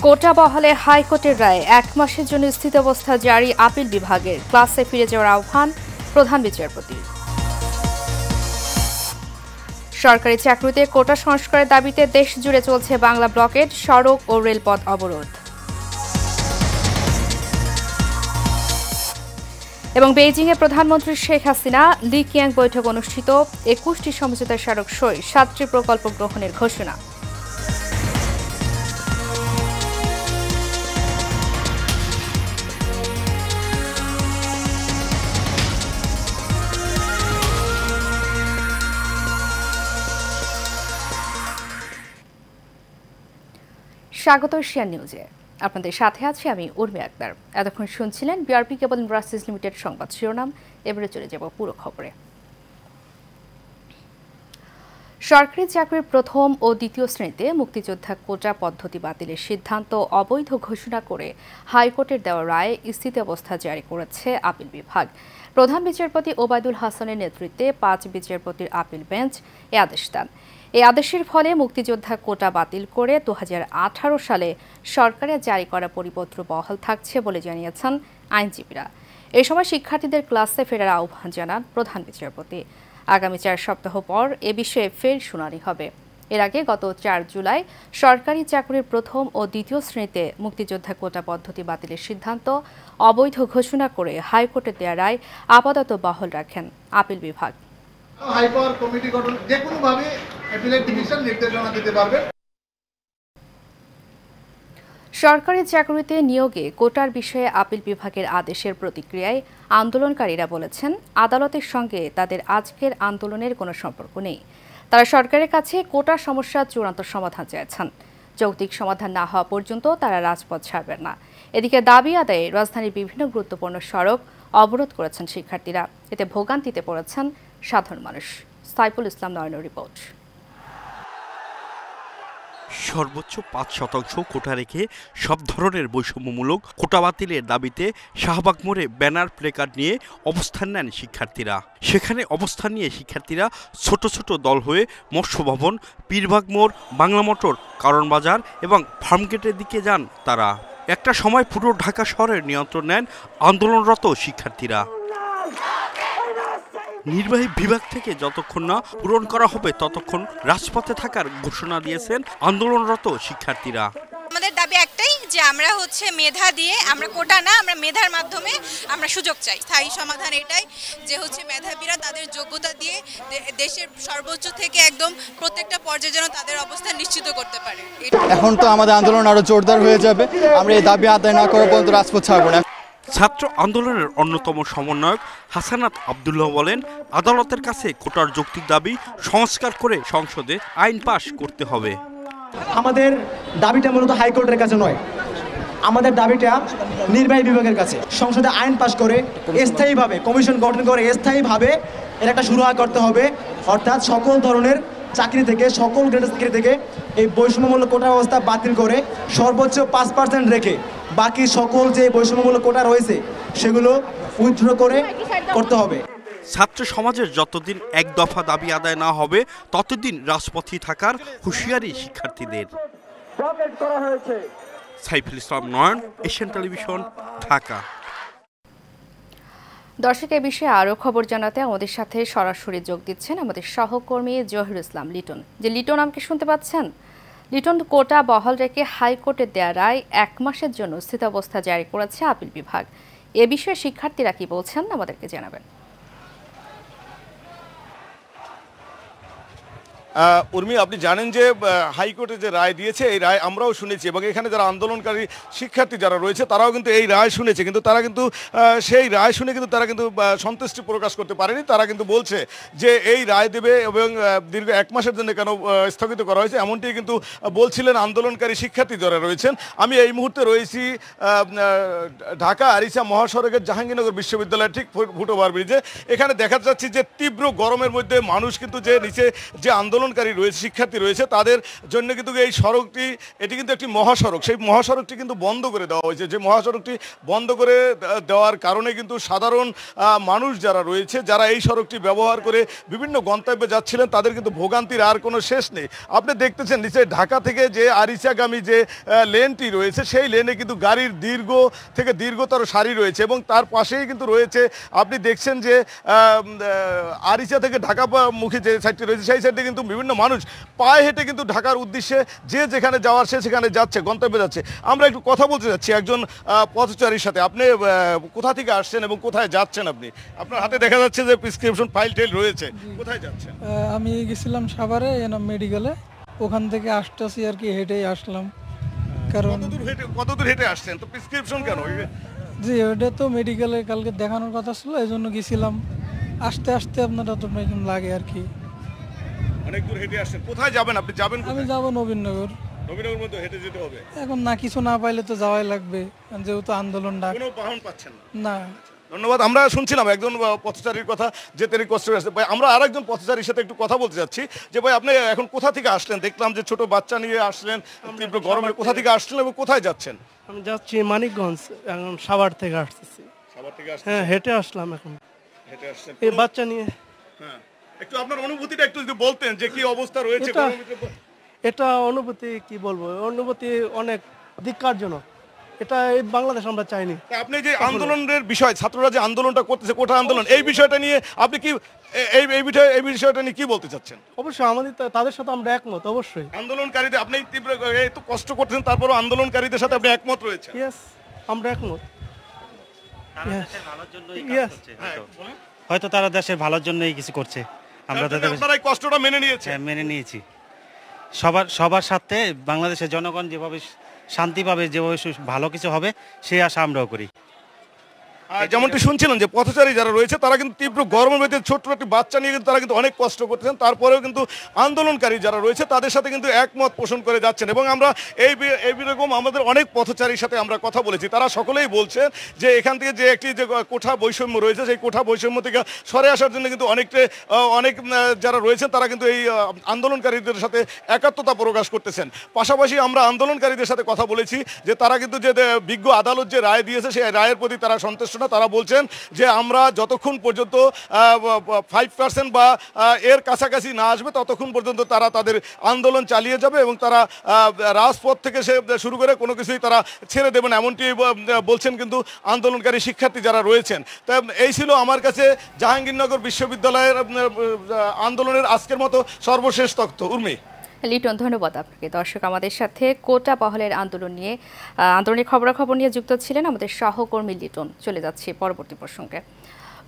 কোটা বহালে হাইকোর্টের রায় 1 মাসের জন্য স্থিতাবস্থা জারি আপিল বিভাগের ক্লাসে ফিরে যাওয়ার আহ্বান প্রধান বিচারপতির। সরকারি চাকরিতে কোটা সংস্কারের দাবিতে দেশ জুড়ে চলছে বাংলা ব্লকেড, সড়ক ও রেলপথ অবরোধ। এবং বেইজিংয়ে প্রধানমন্ত্রী শেখ হাসিনা লি কিয়াং বৈঠক অনুষ্ঠিত, 21টি সমঝোতা স্মারক সই, 7টি প্রকল্প গ্রহণের ঘোষণা। স্বাগত এশিয়ান নিউজে। আপনাদের সাথে আছি আমি উর্মি আক্তার। এতক্ষণ শুনছিলেন বিআরপি কেবল ইন্ডাস্ট্রিজ লিমিটেড সংবাদ শিরোনাম। এবারে চলে যাব পুরো খবরে। সরকারি চাকরির প্রথম ও দ্বিতীয় শ্রেণীতে মুক্তিযোদ্ধা কোটা পদ্ধতি বাতিলের সিদ্ধান্ত অবৈধ ঘোষণা করে হাইকোর্টের দেওয়া রায়ে স্থিতাবস্থা জারি করেছে আপিল বিভাগ। প্রধান বিচারপতি ওবায়দুল হাসানের নেতৃত্বে 5 বিচারপতির আপিল বেঞ্চ এ আদেশ দেন। এই আদেশের ফলে মুক্তিযোদ্ধা কোটা বাতিল করে 2018 সালে সরকারের জারি করা পরিপত্র বহাল থাকছে বলে জানিয়েছেন আইনজীবীরা। এ সময় শিক্ষার্থীদের ক্লাসে ফেরার আহ্বান জানান প্রধান বিচারপতি। আগামী 4 সপ্তাহ পর এ বিষয়ে ফের শুনানি হবে। এর আগে গত 4 জুলাই সরকারি চাকরির প্রথম ও দ্বিতীয় শ্রেণীতে মুক্তিযোদ্ধা কোটা পদ্ধতি বাতিলের সিদ্ধান্ত অবৈধ ঘোষণা করে হাইকোর্টের দেয়া রায় আপাতত বহাল রাখেন আপিল বিভাগ। হাইপাওয়ার কমিটি গঠন যে কোনো ভাবে অ্যাপিলেট ডিভিশন নির্দেশনা দিতে পারবে। সরকারি চাকরিতে নিয়োগে কোটার বিষয়ে আপিল বিভাগের আদেশের প্রতিক্রিয়ায় আন্দোলনকারীরা বলেছেন, আদালতের সঙ্গে তাদের আজকের আন্দোলনের কোনো সম্পর্ক নেই। তারা সরকারের কাছে কোটা সমস্যার চূড়ান্ত সমাধান চাইছেন। যৌক্তিক সমাধান না হওয়া পর্যন্ত তারা রাজপথ ছাড়বেন না। এদিকে দাবি আদায়ে রাজধানীর বিভিন্ন গুরুত্বপূর্ণ সড়ক অবরোধ করেছেন শিক্ষার্থীরা। এতে ভোগান্তিতে পড়েছেন সাধারণ মানুষ। সাইফুল ইসলাম নয়নের রিপোর্ট। সর্বোচ্চ 5% কোটা রেখে সব ধরনের বৈষম্যমূলক কোটা বাতিলের দাবিতে শাহবাগ মোড়ে ব্যানার প্লেকার্ড নিয়ে অবস্থান নেন শিক্ষার্থীরা। সেখানে অবস্থান নিয়ে শিক্ষার্থীরা ছোট ছোট দল হয়ে মৎস্য ভবন, পীরবাগ মোড়, বাংলা মোটর, কারণ বাজার এবং ফার্মগেটের দিকে যান তারা। একটা সময় পুরো ঢাকা শহরের নিয়ন্ত্রণ নেন আন্দোলনরত শিক্ষার্থীরা। নির্বাহী বিভাগ থেকে যতক্ষণ না পূরণ করা হবে ততক্ষণ রাজপথে থাকার ঘোষণা দিয়েছেন আন্দোলনরত শিক্ষার্থীরা। আমাদের দাবি একটাই যে আমরা মেধা দিয়ে, আমরা কোটা না, আমরা মেধার মাধ্যমে আমরা সুযোগ চাই। স্থায়ী সমাধান এটাই যে মেধাবীরা তাদের যোগ্যতা দিয়ে দেশের সর্বোচ্চ থেকে একদম প্রত্যেকটা পর্যায়ে যেন তাদের অবস্থান নিশ্চিত করতে পারে। এখন তো আমাদের আন্দোলন আরো জোরদার হয়ে যাবে। আমরা এই দাবি আদায় না করা পর্যন্ত রাজপথ ছাড়ব না। ছাত্র আন্দোলনের অন্যতম সমন্বয়ক হাসানাত আব্দুল্লাহ বলেন, আদালতের কাছে কোটার যৌক্তিক দাবি সংস্কার করে সংসদে আইন পাশ করতে হবে। আমাদের দাবিটা মূলত হাইকোর্টের কাছে নয়, আমাদের দাবিটা নির্বাহী বিভাগের কাছে। সংসদে আইন পাশ করে স্থায়ীভাবে কমিশন গঠন করে স্থায়ীভাবে এর একটা শুরু করতে হবে। অর্থাৎ সকল ধরনের চাকরি থেকে, সকল গ্রেডের চাকরি থেকে এই বৈষম্যমূলক কোটা ব্যবস্থা বাতিল করে সর্বোচ্চ 5% রেখে বাকি সকল যে বৈষম্যমূলক কোটা রয়েছে সেগুলো উইথড্র করে করতে হবে। ছাত্র সমাজের যতদিন এক দফা দাবি আদায় না হবে ততদিন রাজপথে থাকার হুঁশিয়ারি শিক্ষার্থীদের। সাইফুল ইসলাম নয়ন, এশিয়ান টেলিভিশন, ঢাকা। দর্শক, এ বিষয়ে আরও খবর জানাতে আমাদের সাথে সরাসরি যোগ দিচ্ছেন আমাদের সহকর্মী জহির ইসলাম লিটন। লিটন, আমাকে শুনতে পাচ্ছেন? লিটন, কোটা বহাল রেখে হাইকোর্টের দেয়া রায় 1 মাসের জন্য স্থিতাবস্থা জারি করেছে আপিল বিভাগ। এ বিষয়ে শিক্ষার্থীরা কি বলছেন আমাদেরকে জানাবেন। উর্মি, আপনি জানেন যে হাইকোর্টে যে রায় দিয়েছে এই রায় আমরাও শুনেছি এবং এখানে যারা আন্দোলনকারী শিক্ষার্থী যারা রয়েছে তারাও কিন্তু এই রায় শুনেছে, কিন্তু তারা কিন্তু সেই রায় শুনে কিন্তু তারা কিন্তু সন্তুষ্টি প্রকাশ করতে পারেনি। তারা কিন্তু বলছে যে এই রায় দেবে এবং দীর্ঘ 1 মাসের জন্য কেন স্থগিত করা হয়েছে এমনটি কিন্তু বলছিলেন আন্দোলনকারী শিক্ষার্থী যারা রয়েছেন। আমি এই মুহূর্তে রয়েছি ঢাকা আরিচা মহাসড়কের জাহাঙ্গীরনগর বিশ্ববিদ্যালয়ের ঠিক ফুটওভার ব্রিজে। এখানে দেখা যাচ্ছে যে তীব্র গরমের মধ্যে মানুষ কিন্তু যে নিচে যে আন্দোলন আন্দোলনকারী রয়েছে, শিক্ষার্থী রয়েছে, তাদের জন্য কিন্তু এই সড়কটি, এটি কিন্তু একটি মহাসড়ক, সেই মহাসড়কটি কিন্তু বন্ধ করে দেওয়া হয়েছে। যে মহাসড়কটি বন্ধ করে দেওয়ার কারণে কিন্তু সাধারণ মানুষ যারা রয়েছে, যারা এই সড়কটি ব্যবহার করে বিভিন্ন গন্তব্যে যাচ্ছিলেন, তাদের কিন্তু ভোগান্তির আর কোনো শেষ নেই। আপনি দেখতেছেন নিচে ঢাকা থেকে যে আরিচাগামী যে লেনটি রয়েছে, সেই লেনে কিন্তু গাড়ির দীর্ঘ থেকে দীর্ঘতর সারি রয়েছে এবং তার পাশেই কিন্তু রয়েছে, আপনি দেখছেন যে আরিচা থেকে ঢাকা মুখী যে সাইডটি রয়েছে, সেই সাইডে কিন্তু বিভিন্ন মানুষ পায়ে হেঁটে কিন্তু ঢাকার উদ্দেশ্যে যে যেখানে যাওয়ার সে সেখানে যাচ্ছে, গন্তব্যে যাচ্ছে। আমরা একটু কথা বলতে যাচ্ছি একজন পথচারীর সাথে। আপনি কোথা থেকে আসছেন এবং কোথায় যাচ্ছেন? আপনি, আপনার হাতে দেখা যাচ্ছে যে প্রেসক্রিপশন ফাইল টেল রয়েছে, কোথায় যাচ্ছেন? আমি গেছিলাম সাভারে মেডিকেলে, ওখান থেকে আসতেছি আর কি, হেঁটেই আসলাম। কারণ কতদূর হেঁটে আসছেন? তো প্রেসক্রিপশন কেন? জি, ওটা তো মেডিকেলে কালকে দেখানোর কথা ছিল, এই জন্য গেছিলাম। আসতে আসতে আপনার এত লাগে আর কি। অনেক দূর হেঁটে আসছেন। কোথায় যাবেন আপনি? যাবেন? আমি যাবো নবীনগর। নবীনগর মধ্যে হেঁটে যেতে হবে? এখন না কিছু না পাইলে তো যাওয়াই লাগবে, যেহেতু আন্দোলন ডাক। কোনো বাহন পাচ্ছেন না? ধন্যবাদ। আমরা শুনছিলাম একজন পথচারীর কথা যে তিনি কষ্ট আসছে। ভাই, আমরা আরেকজন পথচারীর সাথে একটু কথা বলতে যাচ্ছি যে ভাই, আপনি এখন কোথা থেকে আসলেন? দেখলাম যে ছোট বাচ্চা নিয়ে আসলেন, তীব্র গরমে। কোথা থেকে আসলেন এবং কোথায় যাচ্ছেন? আমি যাচ্ছি মানিকগঞ্জ, এখন সাভার থেকে আসতেছি। সাভার থেকে আসছেন? হ্যাঁ, হেঁটে আসলাম। এখন হেঁটে আসছেন এই বাচ্চা নিয়ে। হ্যাঁ, একটু আপনার অনুভূতিটা একটু যদি বলতেন যে কি অবস্থা রয়েছে। এটা অনুভূতি কি বলবো, অনুভূতি অনেক ধিক্কারজনক। এটা এই বাংলাদেশ আমরা চাইনি। আপনি যে আন্দোলনের বিষয়, ছাত্ররা যে আন্দোলনটা করতেছে, কোঠা আন্দোলন, এই বিষয়টা নিয়ে আপনি কি এই বিষয়টা নিয়ে কি বলতে চাচ্ছেন? অবশ্যই আমাদের তাদের সাথে আমরা একমত। অবশ্যই আন্দোলনকারীদের, আপনি তীব্র এত কষ্ট করতেছেন, তারপরও আন্দোলনকারীদের সাথে আপনি একমত রয়েছেন? ইয়েস, আমরা একমত। হয়তো তারা দেশের ভালোর জন্যই কিছু করছে। আমরা আপনারা এই কষ্টটা মেনে নিয়েছি? মেনে নিয়েছি। সবার সাথে বাংলাদেশের জনগণ যেভাবে শান্তি পাবে, যেভাবে ভালো কিছু হবে, সেই আশা আমরাও করি। যেমনটি শুনছিলেন যে পথচারী যারা রয়েছে, তারা কিন্তু তীব্র গরমের মধ্যে ছোট্ট একটি বাচ্চা নিয়ে কিন্তু তারা কিন্তু অনেক কষ্ট করতেছেন, তারপরেও কিন্তু আন্দোলনকারী যারা রয়েছে তাদের সাথে কিন্তু একমত পোষণ করে যাচ্ছেন। এবং আমরা এইরকম আমাদের অনেক পথচারীর সাথে আমরা কথা বলেছি, তারা সকলেই বলছেন যে এখান থেকে যে একটি যে কোঠা বৈষম্য রয়েছে, সেই কোঠা বৈষম্য থেকে সরে আসার জন্য কিন্তু অনেক যারা রয়েছেন তারা কিন্তু এই আন্দোলনকারীদের সাথে একাত্মতা প্রকাশ করতেছেন। পাশাপাশি আমরা আন্দোলনকারীদের সাথে কথা বলেছি যে তারা কিন্তু যে বিজ্ঞ আদালত যে রায় দিয়েছে, সেই রায়ের প্রতি তারা সন্তুষ্ট না। তারা বলছেন যে আমরা যতক্ষণ পর্যন্ত 5% বা এর কাছাকাছি না আসবে, ততক্ষণ পর্যন্ত তারা তাদের আন্দোলন চালিয়ে যাবে এবং তারা রাজপথ থেকে শুরু করে কোনো কিছুই তারা ছেড়ে দেবেন, এমনটি বলছেন কিন্তু আন্দোলনকারী শিক্ষার্থী যারা রয়েছেন। তো এই ছিল আমার কাছে জাহাঙ্গীরনগর বিশ্ববিদ্যালয়ের আন্দোলনের আজকের মতো সর্বশেষ তথ্য। উর্মি। লিটন, ধন্যবাদ আপনাকে। দর্শক, আমাদের সাথে কোটা বহালের আন্দোলনের খবরাখবর নিয়ে যুক্ত ছিলেন আমাদের সহকর্মী লিটন। চলে যাচ্ছি পরবর্তী প্রসঙ্গে।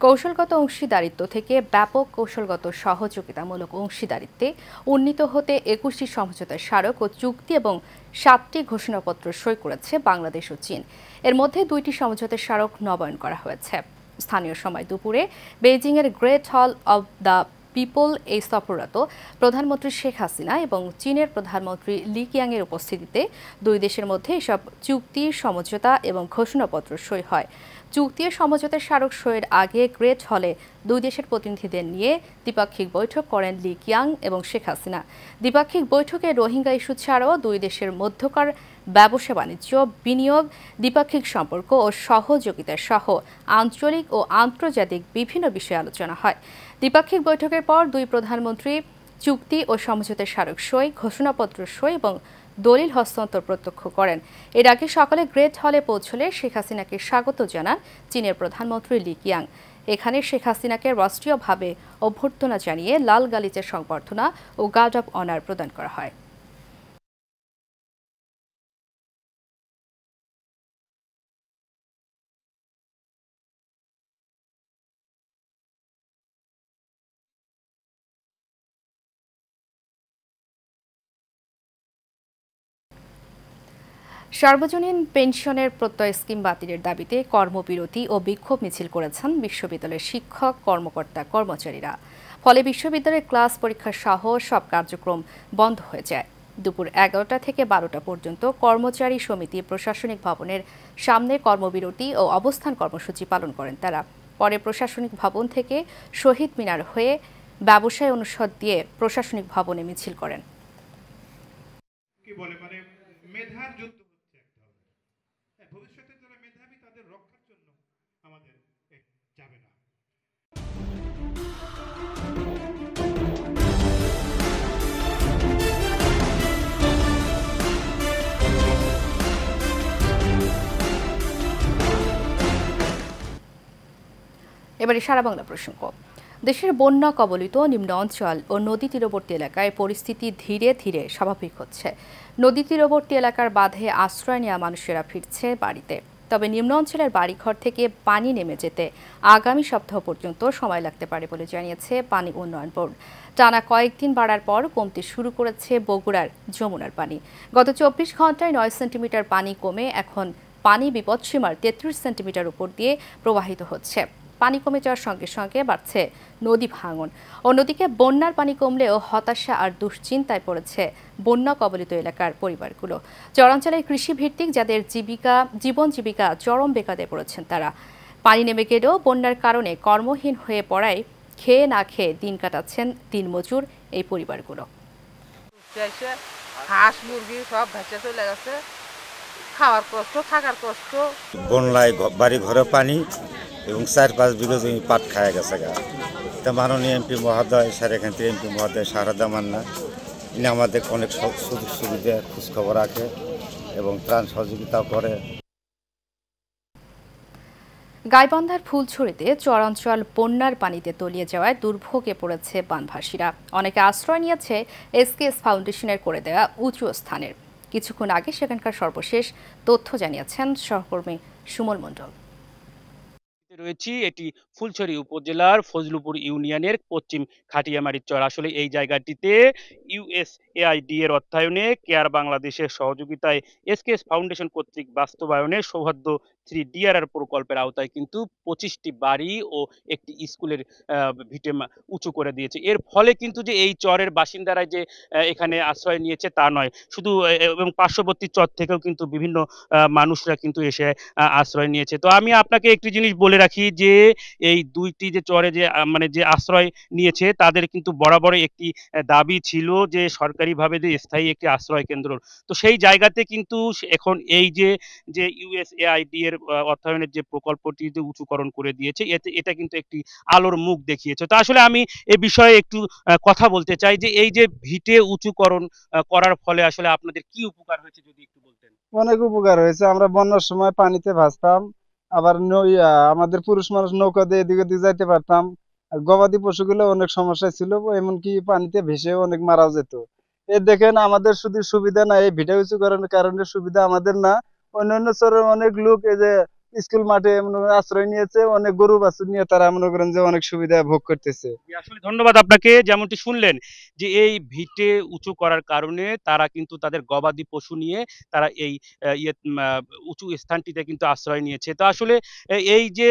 কৌশলগত অংশীদারিত্ব থেকে ব্যাপক কৌশলগত সহযোগিতামূলক অংশীদারিত্বে উন্নীত হতে 21টি সমঝোতার স্মারক ও চুক্তি এবং 7টি ঘোষণাপত্র সই করেছে বাংলাদেশ ও চীন। এর মধ্যে 2টি সমঝোতার স্মারক নবায়ন করা হয়েছে। স্থানীয় সময় দুপুরে বেইজিংয়ের গ্রেট হল অব দ্য পিপল এই সফররত প্রধানমন্ত্রী শেখ হাসিনা এবং চীনের প্রধানমন্ত্রী লি কিয়াংয়ের উপস্থিতিতে দুই দেশের মধ্যে এসব চুক্তি, সমঝোতা এবং ঘোষণাপত্র সই হয়। চুক্তি ও সমঝোতার স্মারক সইয়ের আগে গ্রেট হলে দুই দেশের প্রতিনিধিদের নিয়ে দ্বিপাক্ষিক বৈঠক করেন লি কিয়াং এবং শেখ হাসিনা। দ্বিপাক্ষিক বৈঠকে রোহিঙ্গা ইস্যু ছাড়াও দুই দেশের মধ্যকার ব্যবসা বাণিজ্য, বিনিয়োগ, দ্বিপাক্ষিক সম্পর্ক ও সহযোগিতা সহ আঞ্চলিক ও আন্তর্জাতিক বিভিন্ন বিষয়ে আলোচনা হয়। দ্বিপাক্ষিক বৈঠকের পর দুই প্রধানমন্ত্রী চুক্তি ও সমঝোতার স্মারক সই, ঘোষণাপত্র সই এবং দলিল হস্তান্তর প্রত্যক্ষ করেন। এর আগে সকালে গ্রেট হলে পৌঁছলে শেখ হাসিনাকে স্বাগত জানান চীনের প্রধানমন্ত্রী লি কিয়াং। এখানে শেখ হাসিনাকে রাষ্ট্রীয়ভাবে অভ্যর্থনা জানিয়ে লাল গালিচার সংবর্ধনা ও গার্ড অব অনার প্রদান করা হয়। সার্বজনীন পেনশনের প্রত্যয় স্কিম বাতিলের দাবিতে কর্মবিরতি ও বিক্ষোভ মিছিল করেছেন বিশ্ববিদ্যালয়ের শিক্ষক, কর্মকর্তা, কর্মচারীরা। ফলে বিশ্ববিদ্যালয়ের ক্লাস, পরীক্ষা সহ সব কার্যক্রম বন্ধ হয়ে যায়। দুপুর 11টা থেকে 12টা পর্যন্ত কর্মচারী সমিতি প্রশাসনিক ভবনের সামনে কর্মবিরতি ও অবস্থান কর্মসূচি পালন করেন তারা। পরে প্রশাসনিক ভবন থেকে শহীদ মিনার হয়ে ব্যবসায় অনুষদ দিয়ে প্রশাসনিক ভবনে মিছিল করেন। মেধার যুদ্ধ হচ্ছে ভবিষ্যতে যারা মেধাবী তাদের রক্ষার জন্য আমাদের যাবে না। এবারে সারা বাংলা প্রসঙ্গ। দেশের বন্যা কবলিত নিম্ন অঞ্চল ও নদী তীরবর্তী এলাকায় পরিস্থিতি ধীরে ধীরে স্বাভাবিক হচ্ছে। নদী তীরবর্তী এলাকার বাঁধে আশ্রয় নেওয়া মানুষেরা ফিরছে বাড়িতে। তবে নিম্ন অঞ্চলের বাড়িঘর থেকে পানি নেমে যেতে আগামী সপ্তাহ পর্যন্ত সময় লাগতে পারে বলে জানিয়েছে পানি উন্নয়ন বোর্ড। টানা কয়েকদিন বাড়ার পর কমতে শুরু করেছে বগুড়ার যমুনার পানি। গত 24 ঘন্টায় 9 সেন্টিমিটার পানি কমে এখন পানি বিপদসীমার 33 সেন্টিমিটার উপর দিয়ে প্রবাহিত হচ্ছে। পানি কমে যাওয়ার সঙ্গে সঙ্গে বাড়ছে নদী ভাঙন। অন্যদিকে বন্যার পানি কমলেও হতাশা আর দুশ্চিন্তায় পড়েছে বন্যা কবলিত এলাকার পরিবারগুলো। চরাঞ্চলের কৃষিভিত্তিক যাদের জীবন জীবিকা চরম বেকারে পড়েছেন তারা। পানি নেমে গেলেও বন্যার কারণে কর্মহীন হয়ে পড়ায় খেয়ে না খেয়ে দিন কাটাচ্ছেন দিনমজুর এই পরিবারগুলো। হাঁস মুরগি সব ভেসে চলে গেছে, খাওয়ার কষ্ট, থাকার কষ্ট। বন্যায় বাড়ি ঘরে পানি এবং 4-5 বিঘা জমি পাট খায় গেছে গা। তা মাননীয় এমপি মহোদয় সারেখান্তি এমপি মহোদয় শারদা মান্না ইনি আমাদের অনেক সুযোগ সুবিধা খোঁজখবর রাখে এবং ত্রাণ সহযোগিতাও করে। গাইবান্ধার ফুলছড়িতে চরাঞ্চল বন্যার পানিতে তলিয়ে যাওয়ায় দুর্ভোগে পড়েছে বানভাসীরা। অনেকে আশ্রয় নিয়েছে এসকেএস ফাউন্ডেশনের করে দেওয়া উঁচু স্থানের। কিছুক্ষণ আগে সেখানকার সর্বশেষ তথ্য জানিয়েছেন সহকর্মী সুমল মণ্ডল। রয়েছি এটি ফুলছড়ি উপজেলার ফজলুপুর ইউনিয়নের পশ্চিম খাটিয়ামারির চর। আসলে এই জায়গাটিতে ইউএসএআইডি এর অর্থায়নে কেয়ার বাংলাদেশের সহযোগিতায় এসকেএস ফাউন্ডেশন কর্তৃক বাস্তবায়নে সৌহার্দ্য 3 ডিআরআর প্রকল্পের আওতায় কিন্তু 25টি বাড়ি ও একটি স্কুলের ভিটে উঁচু করে দিয়েছে। এর ফলে কিন্তু যে এই চরের বাসিন্দারা যে এখানে আশ্রয় নিয়েছে তা নয়, শুধু এবং পার্শ্ববর্তী চর থেকেও কিন্তু বিভিন্ন মানুষরা কিন্তু এসে আশ্রয় নিয়েছে। তো আমি আপনাকে একটি জিনিস বলে রাখি যে এই দুইটি যে চরে যে যে আশ্রয় নিয়েছে তাদের কিন্তু বরাবরই একটি দাবি ছিল যে সরকারিভাবে যে স্থায়ী একটি আশ্রয় কেন্দ্র। তো সেই জায়গাতে কিন্তু এখন এই যে ইউএসএআইডি এর অর্থায়নের যে প্রকল্পটি যে উঁচুকরণ করে দিয়েছে এটা কিন্তু একটি আলোর মুখ দেখিয়েছে। তো আসলে আমি এই বিষয়ে একটু কথা বলতে চাই যে এই যে ভিটে উঁচুকরণ করার ফলে আসলে আপনাদের কি উপকার হয়েছে যদি একটু বলতেন। অনেক উপকার হয়েছে। আমরা বন্যার সময় পানিতে ভাসতাম, আবার আমাদের পুরুষ মানুষ নৌকা দিয়ে এদিকে দিয়ে যাইতে পারতাম। আর গবাদি পশুগুলো অনেক সমস্যা ছিল, এমনকি পানিতে ভেসে অনেক মারাও যেত। দেখেন আমাদের শুধু সুবিধা না, এই ভিটা উঁচু করার কারণে সুবিধা আমাদের না, অন্যান্য চরের অনেক লোক এই যে স্কুল মাঠে আশ্রয় নিয়েছে, অনেক গরু বাছুর নিয়ে তারা মনে করেন যে অনেক সুবিধা ভোগ করতেছে। আসলে ধন্যবাদ আপনাকে। যেমনটি শুনলেন যে এই ভিটে উঁচু করার কারণে তারা কিন্তু তাদের গবাদি পশু নিয়ে তারা এই উঁচু স্থানটিতে কিন্তু আশ্রয় নিয়েছে। তো আসলে এই যে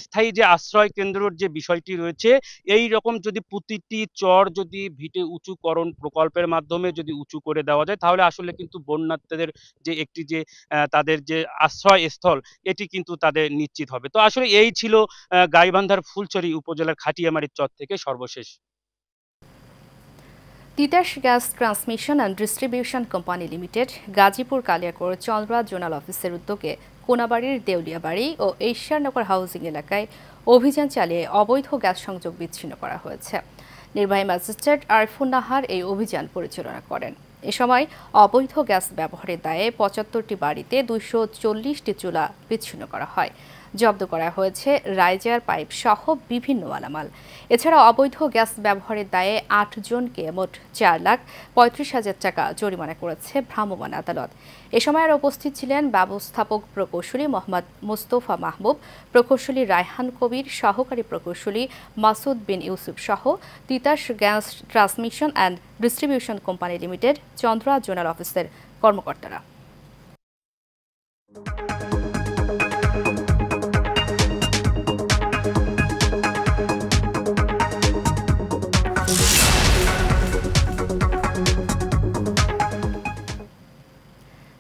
স্থায়ী যে আশ্রয় কেন্দ্রের যে বিষয়টি রয়েছে, এই রকম যদি প্রতিটি চর যদি ভিটে উঁচুকরণ প্রকল্পের মাধ্যমে যদি উঁচু করে দেওয়া যায় তাহলে আসলে কিন্তু বন্যার্থীদের যে একটি যে তাদের যে আশ্রয়স্থল এটি কিন্তু তাদের নিশ্চিত হবে। তো আসলে এই ছিল গাইবান্ধার ফুলছড়ি উপজেলার খাটিয়ামারির চর থেকে সর্বশেষ। Titas gas transmission and distribution company limited Gazipur Kaliakair Chandra zonal অফিসের উদ্যোগে কোনাবাড়ির দেউলিয়াবাড়ি ও এশিয়ানগর হাউজিং এলাকায় অভিযান চালিয়ে অবৈধ গ্যাস সংযোগ বিচ্ছিন্ন করা হয়েছে। নির্বাহী ম্যাজিস্ট্রেট আরফুন নাহার এই অভিযান পরিচালনা করেন। এ সময় অবৈধ গ্যাস ব্যবহারের দায়ে 75টি বাড়িতে 240টি চুলা বিচ্ছিন্ন করা হয়। জব্দ করা হয়েছে রাইজার পাইপ সহ বিভিন্ন মালামাল। এছাড়া অবৈধ গ্যাস ব্যবহারের দায়ে 8 জনকে মোট 4,35,000 টাকা জরিমানা করেছে ভ্রাম্যমাণ আদালত। এ সময় আর উপস্থিত ছিলেন ব্যবস্থাপক প্রকৌশলী মোহাম্মদ মুস্তফা মাহবুব, প্রকৌশলী রায়হান কবির, সহকারী প্রকৌশলী মাসুদ বিন ইউসুফ সহ Titas gas transmission and distribution company limited Chandra zonal অফিসের কর্মকর্তারা।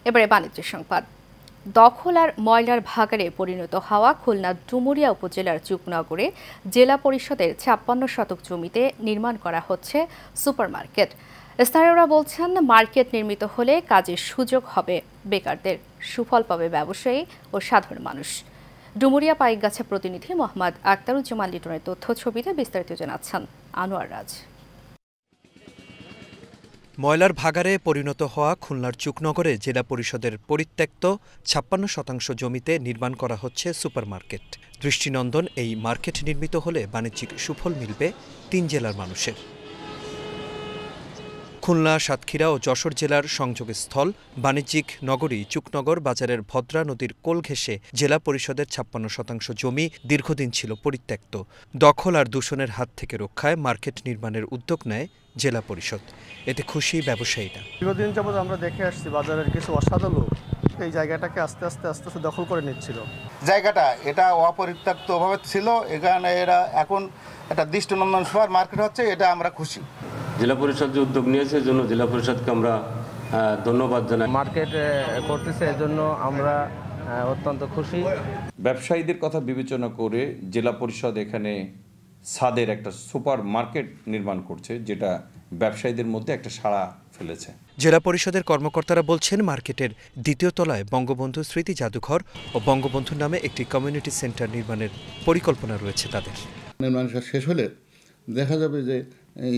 এবারে বাণিজ্য সংবাদ। দখল আর ময়লার ভাগাড়ে পরিণত হওয়া খুলনার ডুমুরিয়া উপজেলার চুকনগরে জেলা পরিষদের ৫৬ শতক জমিতে নির্মাণ করা হচ্ছে সুপারমার্কেট। স্থানীয়রা বলছেন, মার্কেট নির্মিত হলে কাজের সুযোগ হবে বেকারদের, সুফল পাবে ব্যবসায়ী ও সাধারণ মানুষ। ডুমুরিয়া পাইকগাছা প্রতিনিধি মোহাম্মদ আক্তারুজ্জামান লিটনের তথ্য ছবিতে বিস্তারিত জানাচ্ছেন আনোয়ার রাজ। ময়লার ভাগাড়ে পরিণত হওয়া খুলনার চুকনগরে জেলা পরিষদের পরিত্যক্ত ৫৬% জমিতে নির্মাণ করা হচ্ছে সুপারমার্কেট। দৃষ্টিনন্দন এই মার্কেট নির্মিত হলে বাণিজ্যিক সুফল মিলবে ৩ জেলার মানুষের। খুলনা, সাতক্ষীরা ও যশোর জেলার সংযোগস্থল বাণিজ্যিক নগরী চুকনগর বাজারের ভদ্রা নদীর কোল ঘেঁষে জেলা পরিষদের ৫৬% জমি দীর্ঘদিন ছিল পরিত্যক্ত। দখল আর দূষণের হাত থেকে রক্ষায় মার্কেট নির্মাণের উদ্যোগ নেয় জেলা পরিষদ। এতে খুশি ব্যবসায়ীরা। দীর্ঘদিন যাবৎ আমরা দেখে আসছি বাজারের কিছু অসাধু লোক এই জায়গাটাকে আস্তে আস্তে দখল করে নিচ্ছিল। জায়গাটা এটা অপরিত্যক্তভাবে ছিল, এখানে এরা এখন একটা দৃষ্টিনন্দন সুপার মার্কেট হচ্ছে, এটা আমরা খুশি। জেলা পরিষদ যে উদ্যোগ নিয়েছে এর জন্য জেলা পরিষদকে আমরা ধন্যবাদ জানাই। মার্কেট করতেছে এজন্য আমরা অত্যন্ত খুশি। ব্যবসায়ীদের কথা বিবেচনা করে জেলা পরিষদ এখানে ছাদের একটা সুপার মার্কেট নির্মাণ করছে, যেটা ব্যবসায়ীদের মধ্যে একটা সাড়া ফেলেছে। জেলা পরিষদের কর্মকর্তারা বলছেন, মার্কেটের দ্বিতীয় তলায় বঙ্গবন্ধু স্মৃতি জাদুঘর ও বঙ্গবন্ধু নামে একটি কমিউনিটি সেন্টার নির্মাণের পরিকল্পনা রয়েছে তাদের। নির্মাণ শেষ হলে দেখা যাবে যে এই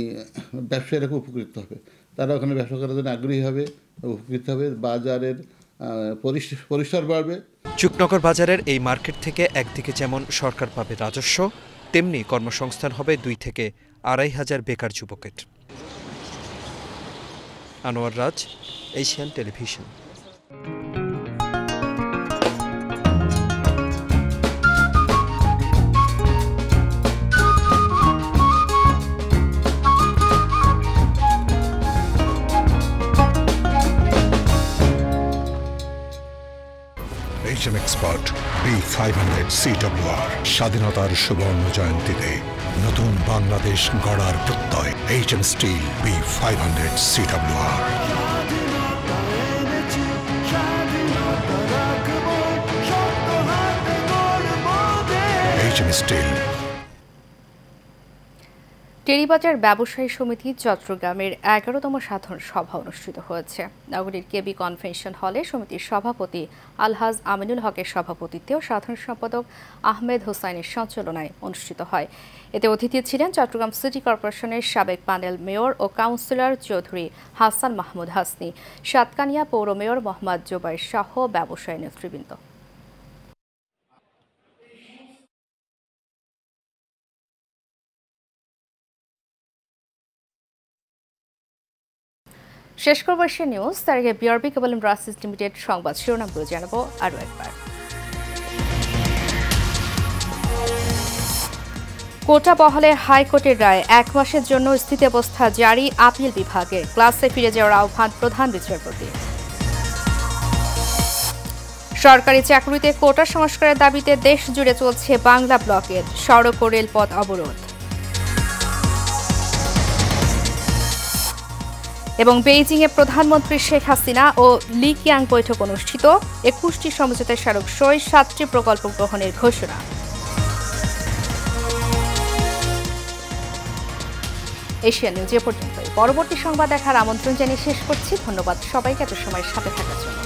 ব্যবসায়ীরা খুব উপকৃত হবে, তারা ওখানে ব্যবসা করার জন্য আগ্রহী হবে, উপকৃত হবে, বাজারের পরিসর বাড়বে। চুকনগর বাজারের এই মার্কেট থেকে একদিকে যেমন সরকার পাবে রাজস্ব, তেমনি কর্মসংস্থান হবে ২ থেকে ২.৫ হাজার বেকার যুবকের। Anwar Raj, Asian television. Expert B500 CWR স্বাধীনতার সুবর্ণ জয়ন্তীতে নতুন বাংলাদেশ গড়ার প্রত্যয়। HM steel B500 CWR। HM steel. Terribazar ব্যবসায়ী সমিতি চট্টগ্রামের ১১তম সাধারণ সভা অনুষ্ঠিত হয়েছে। নগরীর কেবি কনভেনশন হলে সমিতির সভাপতি আলহাজ আমিনুল হকের সভাপতিত্বে ও সাধারণ সম্পাদক আহমেদ হোসাইনের সঞ্চালনায় অনুষ্ঠিত হয়। এতে অতিথি ছিলেন চট্টগ্রাম সিটি কর্পোরেশনের সাবেক প্যানেল মেয়র ও কাউন্সিলর চৌধুরী হাসান মাহমুদ হাসনি, সাতকানিয়া পৌর মেয়র মোহাম্মদ জোবাইর সহ ব্যবসায়ী নেতৃবৃন্দ। শেষ করব এশিয়া নিউজ। তার আগে বিআরবি কেবল ইন্ডাস্ট্রিজ লিমিটেড সংবাদ শিরোনামগুলো জানাবো আরও একবার। কোটা বহালে হাইকোর্টের রায়, ১ মাসের জন্য স্থিতাবস্থা জারি আপিল বিভাগে। ক্লাসে ফিরে যাওয়ার আহ্বান প্রধান বিচারপতি। সরকারি চাকরিতে কোটা সংস্কারের দাবিতে দেশ জুড়ে চলছে বাংলা ব্লকেড, সড়ক ও রেলপথ অবরোধ। এবং বেইজিংয়ে প্রধানমন্ত্রী শেখ হাসিনা ও লি কিয়াং বৈঠক অনুষ্ঠিত, ২১টি সমঝোতা স্মারক সই, ৭টি প্রকল্প গ্রহণের ঘোষণা। এশিয়া নিউজ এ পর্যন্তই। পরবর্তী সংবাদ দেখার আমন্ত্রণ জানিয়ে শেষ করছি। ধন্যবাদ সবাইকে এত সময় সাথে থাকার জন্য।